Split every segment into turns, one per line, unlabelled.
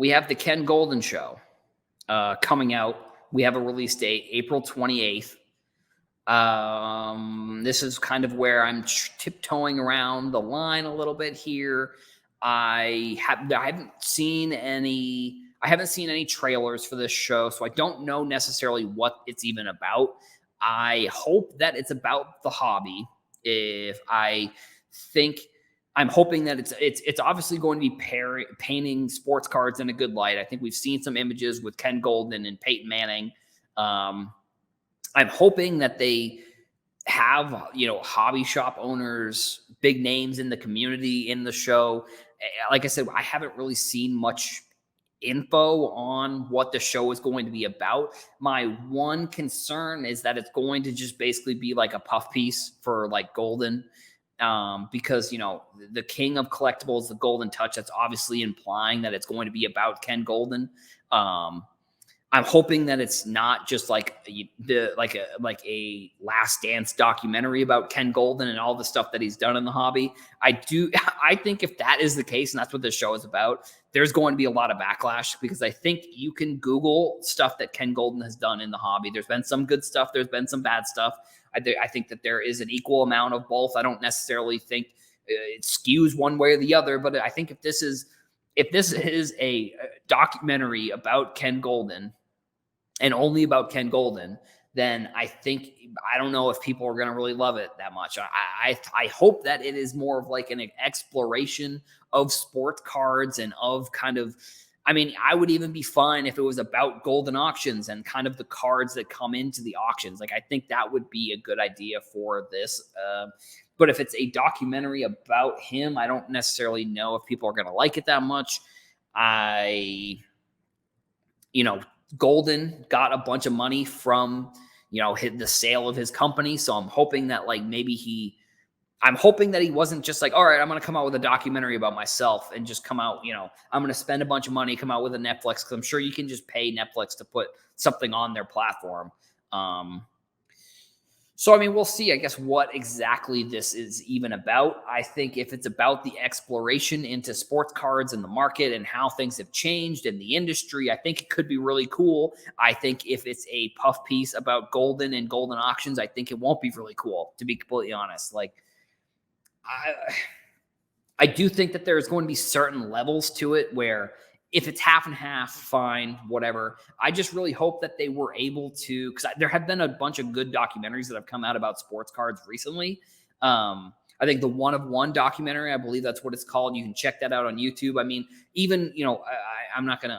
we have the Ken Goldin show coming out. We have a release date, April 28th. This is kind of where I'm tiptoeing around the line a little bit here. I haven't seen any trailers for this show, so I don't know necessarily what it's even about. I hope that it's about the hobby. I'm hoping that it's obviously going to be painting sports cards in a good light. I think we've seen some images with Ken Goldin and Peyton Manning. I'm hoping that they have, hobby shop owners, big names in the community in the show. Like I said, I haven't really seen much info on what the show is going to be about. My one concern is that it's going to just basically be like a puff piece for like Goldin. Because, the king of collectibles, the Golden Touch, that's obviously implying that it's going to be about Ken Goldin. I'm hoping that it's not just like a Last Dance documentary about Ken Goldin and all the stuff that he's done in the hobby. I think if that is the case, and that's what this show is about, there's going to be a lot of backlash, because I think you can Google stuff that Ken Goldin has done in the hobby. There's been some good stuff. There's been some bad stuff. I think that there is an equal amount of both. I don't necessarily think it skews one way or the other, but I think if this is a documentary about Ken Goldin, and only about Ken Goldin, then I don't know if people are going to really love it that much. I hope that it is more of like an exploration of sports cards and of kind of, I would even be fine if it was about Goldin auctions and kind of the cards that come into the auctions. Like, I think that would be a good idea for this. But if it's a documentary about him, I don't necessarily know if people are going to like it that much. Goldin got a bunch of money from, the sale of his company. So I'm hoping that I'm hoping that he wasn't just like, all right, I'm going to come out with a documentary about myself and just come out, I'm going to spend a bunch of money, come out with a Netflix, because I'm sure you can just pay Netflix to put something on their platform. So, we'll see, I guess, what exactly this is even about. I think if it's about the exploration into sports cards and the market and how things have changed in the industry, I think it could be really cool. I think if it's a puff piece about Goldin and Goldin auctions, I think it won't be really cool, to be completely honest. Like, I do think that there's going to be certain levels to it where if it's half and half, fine, whatever. I just really hope that they were able to, because there have been a bunch of good documentaries that have come out about sports cards recently. I think the One of One documentary, I believe that's what it's called. You can check that out on YouTube. Even, I'm not going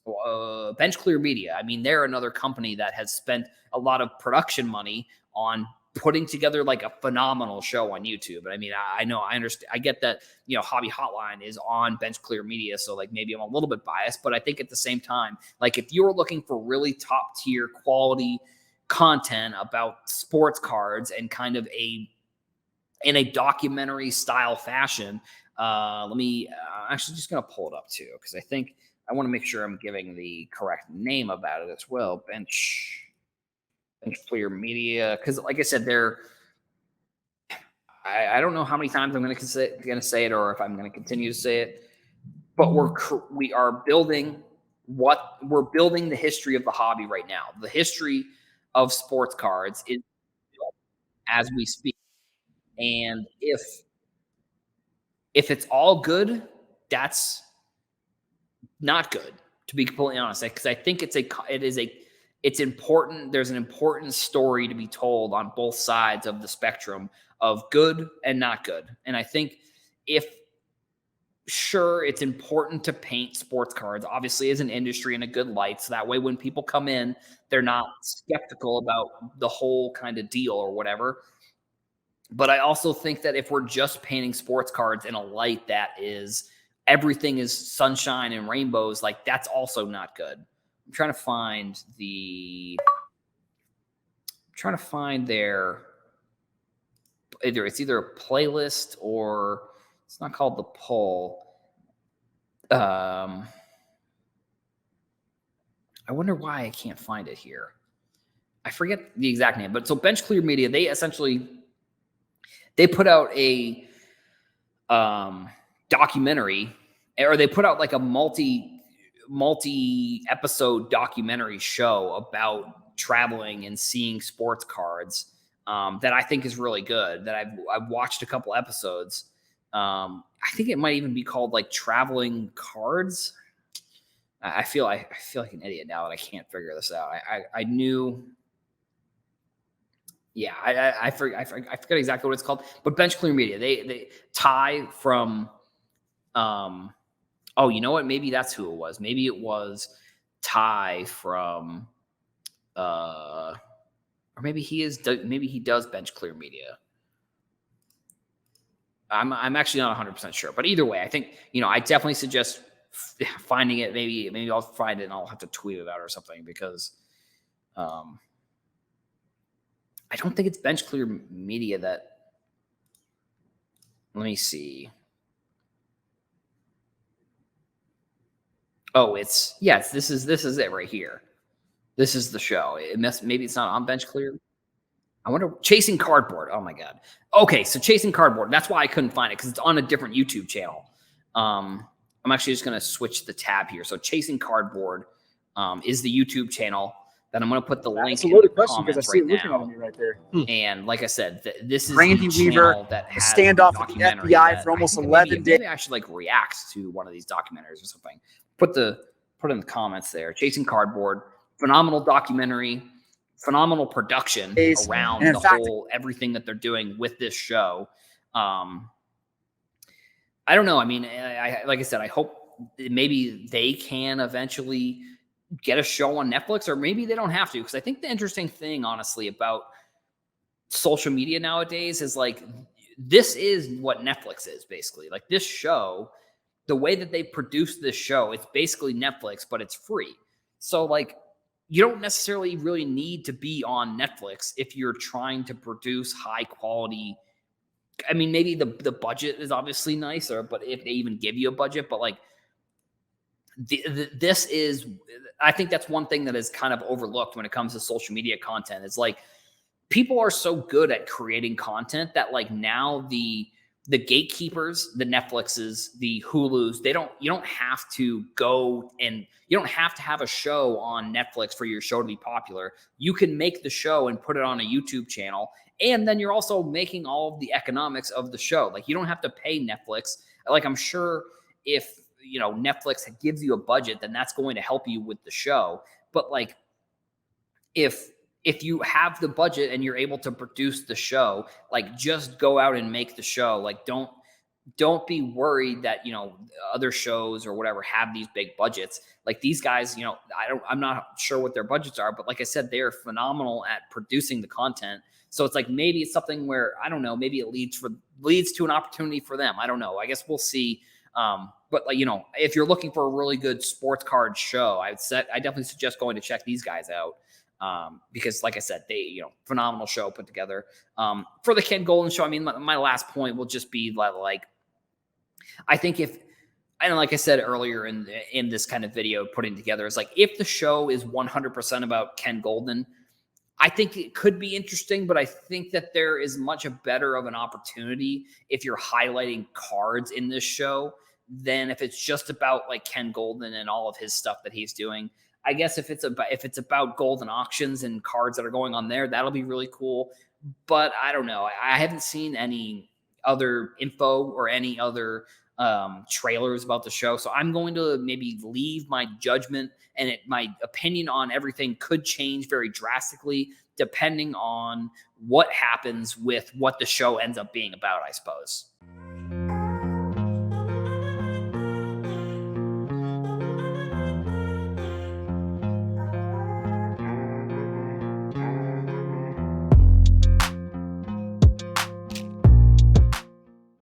to, Bench Clear Media. They're another company that has spent a lot of production money on putting together like a phenomenal show on YouTube. I know, I understand. I get that, Hobby Hotline is on Bench Clear Media. So like, maybe I'm a little bit biased, but I think at the same time, like if you're looking for really top tier quality content about sports cards and kind of in a documentary style fashion, I'm actually just going to pull it up too, because I think I want to make sure I'm giving the correct name about it as well. Bench Clear Media, because like I said, I don't know how many times I'm going to say it, or if I'm going to continue to say it, but we're building the history of the hobby right now. The history of sports cards is built as we speak, and if it's all good, that's not good, to be completely honest, because I think it's important. There's an important story to be told on both sides of the spectrum of good and not good. And I think sure, it's important to paint sports cards, obviously, as an industry in a good light. So that way, when people come in, they're not skeptical about the whole kind of deal or whatever. But I also think that if we're just painting sports cards in a light that is everything is sunshine and rainbows, like that's also not good. I'm trying to find their it's either a playlist or it's not called the poll. I wonder why I can't find it here. I forget the exact name, but so Bench Clear Media, they put out a documentary, or they put out like a multi-episode documentary show about traveling and seeing sports cards that I think is really good. That I've watched a couple episodes. I think it might even be called like Traveling Cards. I feel like an idiot now that I can't figure this out. I knew. Yeah, I forget exactly what it's called, but Bench Clear Media. They Ty from oh, you know what? Maybe that's who it was. Maybe it was Ty from or maybe he does Bench Clear Media. I'm actually not 100% sure, but either way, I think, I definitely suggest finding it. Maybe I'll find it and I'll have to tweet it out or something, because I don't think it's Bench Clear Media that. Let me see. Oh, this is it right here. This is the show. Maybe it's not on Bench Clear. I wonder. Chasing Cardboard. Oh my god. Okay, so Chasing Cardboard. That's why I couldn't find it, because it's on a different YouTube channel. I'm actually just gonna switch the tab here. So Chasing Cardboard is the YouTube channel. Then I'm gonna put the link in the comments I see it looking at me right there. And like I said, this is
Randy
the
Weaver
channel that has
standoff with the FBI for almost 11 days.
Maybe I should like react to one of these documentaries or something. Put in the comments there. Chasing Cardboard, phenomenal documentary, phenomenal production around everything that they're doing with this show. I don't know. I mean, like I said, I hope maybe they can eventually get a show on Netflix, or maybe they don't have to. Because I think the interesting thing, honestly, about social media nowadays is like, this is what Netflix is basically. Like this show, the way that they produce this show, it's basically Netflix, but it's free. So like, you don't necessarily really need to be on Netflix if you're trying to produce high quality. I mean, maybe the budget is obviously nicer, but if they even give you a budget, but like this is, I think that's one thing that is kind of overlooked when it comes to social media content. It's like, people are so good at creating content that like now the gatekeepers, the Netflixes, the Hulus, you don't have to go and you don't have to have a show on Netflix for your show to be popular. You can make the show and put it on a YouTube channel. And then you're also making all of the economics of the show. Like you don't have to pay Netflix. Like I'm sure if, Netflix gives you a budget, then that's going to help you with the show. But like, if you have the budget and you're able to produce the show, like just go out and make the show. Like don't be worried that, other shows or whatever have these big budgets. Like these guys, I'm not sure what their budgets are, but like I said, they are phenomenal at producing the content. So it's like, maybe it's something where, I don't know, maybe it leads to an opportunity for them. I don't know. I guess we'll see. But like, if you're looking for a really good sports card show, I definitely suggest going to check these guys out. Because like I said, they, phenomenal show put together. For the Ken Goldin show, I mean, my last point will just be like, I think and like I said earlier in this kind of video putting together, is like, if the show is 100% about Ken Goldin, I think it could be interesting, but I think that there is much better of an opportunity if you're highlighting cards in this show than if it's just about like Ken Goldin and all of his stuff that he's doing. I guess if it's about Golden auctions and cards that are going on there, that'll be really cool. But I don't know. I haven't seen any other info or any other trailers about the show. So I'm going to maybe leave my judgment, and my opinion on everything could change very drastically depending on what happens with what the show ends up being about, I suppose.